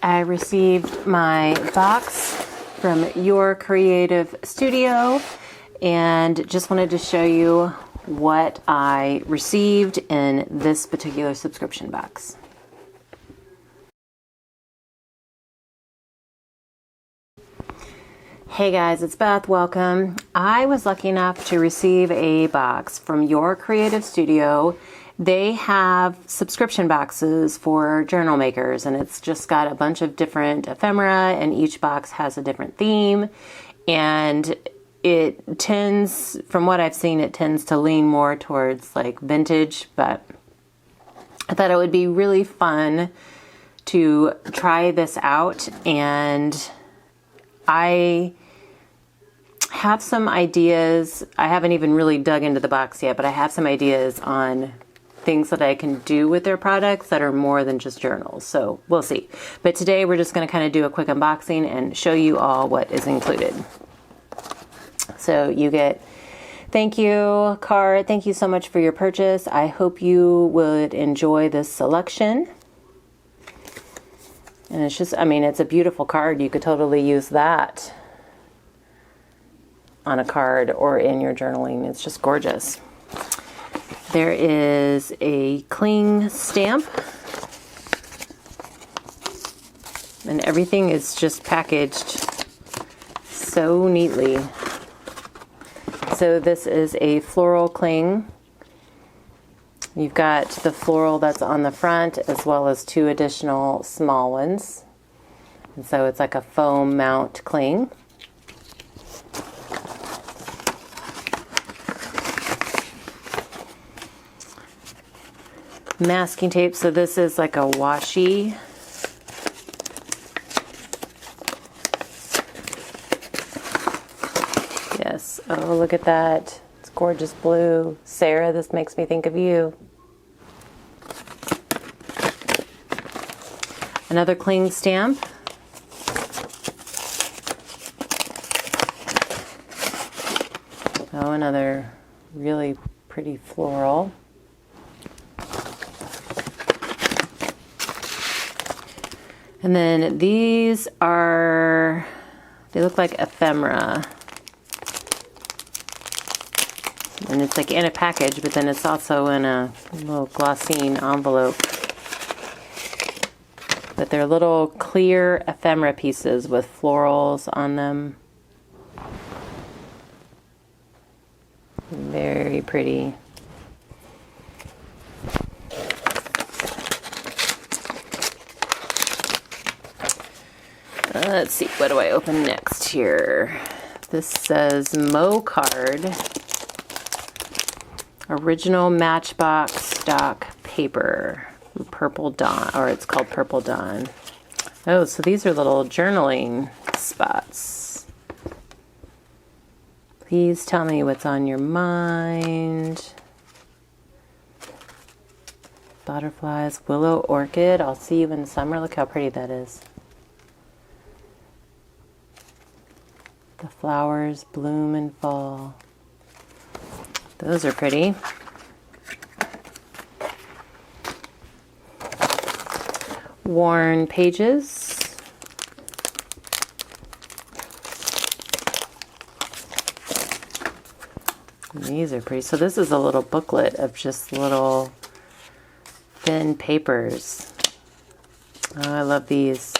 I received my box from Your Creative Studio and just wanted to show you what I received in this particular subscription box. Hey guys, it's Beth. Welcome. I was lucky enough to receive a box from Your Creative Studio. They have subscription boxes for journal makers, and it's just got a bunch of different ephemera, and each box has a different theme. And it tends, from what I've seen, it tends to lean more towards like vintage, but I thought it would be really fun to try this out. And I have some ideas. I haven't even really dug into the box yet, but I have some ideas on things that I can do with their products that are more than just journals. So we'll see. But today we're just going to kind of do a quick unboxing and show you all what is included. So you get thank you card. Thank you so much for your purchase. I hope you would enjoy this selection. And it's just, I mean, it's a beautiful card. You could totally use that on a card or in your journaling. It's just gorgeous. There is a cling stamp, and everything is just packaged so neatly. So this is a floral cling. You've got the floral that's on the front as well as two additional small ones. And so it's like a foam mount cling. Masking tape, so this is like a washi. Yes, oh look at that. It's gorgeous blue. Sarah, this makes me think of you. Another cling stamp. Oh, another really pretty floral. And then these are, they look like ephemera. And it's like in a package, but then it's also in a little glossine envelope. But they're little clear ephemera pieces with florals on them. Very pretty. Let's see, what do I open next here? This says Mo Card. Original Matchbox stock paper. Purple Dawn, or it's called Purple Dawn. Oh, so these are little journaling spots. Please tell me what's on your mind. Butterflies, willow orchid. I'll see you in summer. Look how pretty that is. The flowers bloom in fall. Those are pretty. Worn pages. And these are pretty. So this is a little booklet of just little thin papers. Oh, I love these.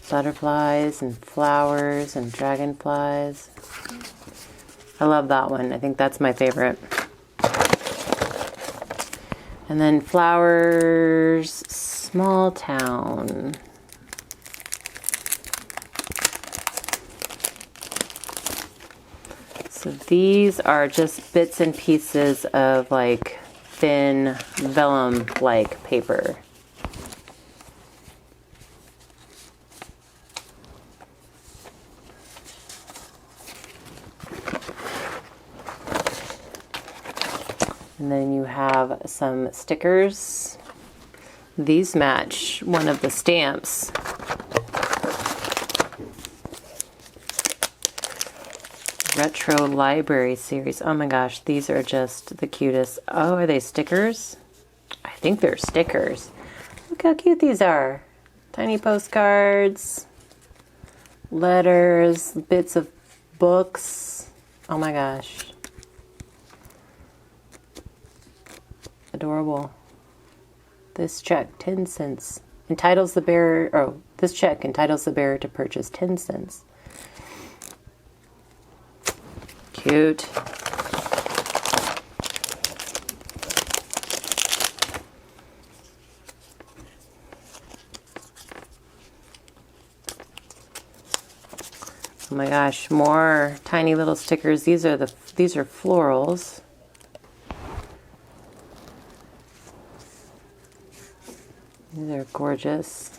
Butterflies and flowers and dragonflies. I love that one. I think that's my favorite. And then flowers, small town. So these are just bits and pieces of like thin vellum-like paper. And then you have some stickers. These match one of the stamps. Retro Library Series. Oh my gosh, these are just the cutest. Oh, are they stickers? I think they're stickers. Look how cute these are. Tiny postcards, letters, bits of books. Oh my gosh. Adorable. This check, 10 cents. Entitles the bearer, oh, this check entitles the bearer to purchase 10 cents. Cute. Oh my gosh, more tiny little stickers. These are florals. These are gorgeous.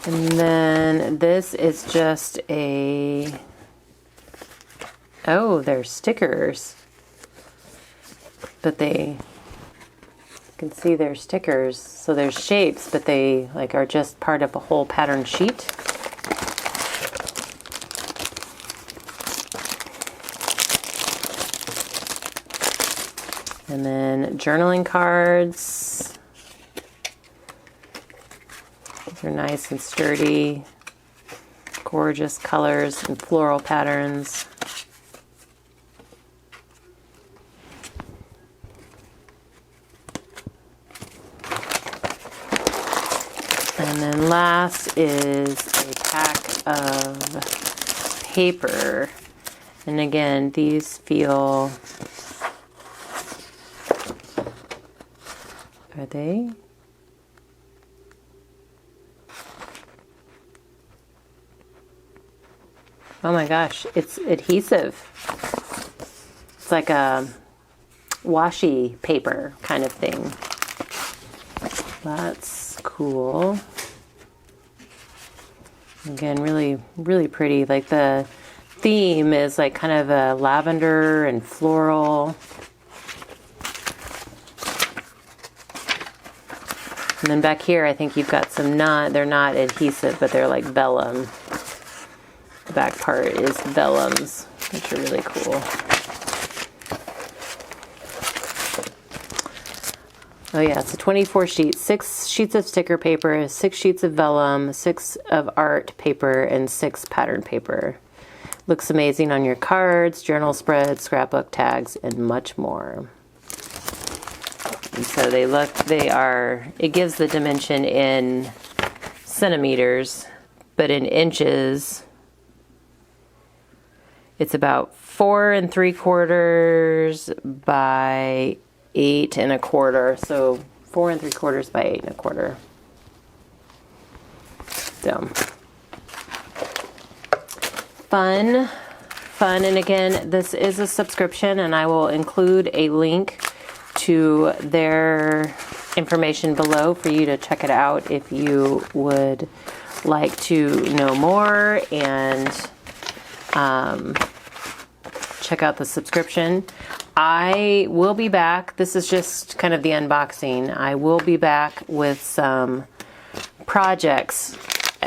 And then this is just a, oh, they're stickers. But you can see they're stickers. So there's shapes, but they like are just part of a whole pattern sheet. And then journaling cards. These are nice and sturdy, gorgeous colors and floral patterns. And then last is a pack of paper. And again, these feel, are they? Oh my gosh, it's adhesive. It's like a washi paper kind of thing. That's cool. Again, really, really pretty. Like the theme is like kind of a lavender and floral. And then back here, I think you've got some they're not adhesive, but they're like vellum. The back part is vellums, which are really cool. Oh yeah, so 24 sheets, 6 sheets of sticker paper, 6 sheets of vellum, 6 of art paper, and 6 pattern paper. Looks amazing on your cards, journal spreads, scrapbook tags, and much more. And so it gives the dimension in centimeters, but in inches, it's about 4 3/4 by 8 1/4. So 4 3/4 by 8 1/4. So fun. And again, this is a subscription, and I will include a link to their information below for you to check it out if you would like to know more and check out the subscription. I will be back. This is just kind of the unboxing. I will be back with some projects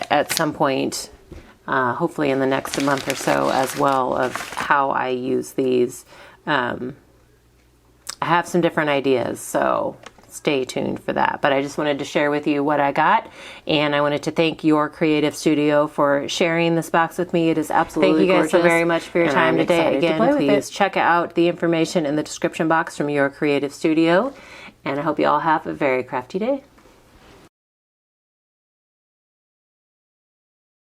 at some point, hopefully in the next month or so as well, of how I use these. I have some different ideas, so stay tuned for that. But I just wanted to share with you what I got, and I wanted to thank Your Creative Studio for sharing this box with me. It is absolutely gorgeous. Thank you guys so very much for your time today. Again, please check out the information in the description box from Your Creative Studio, and I hope you all have a very crafty day.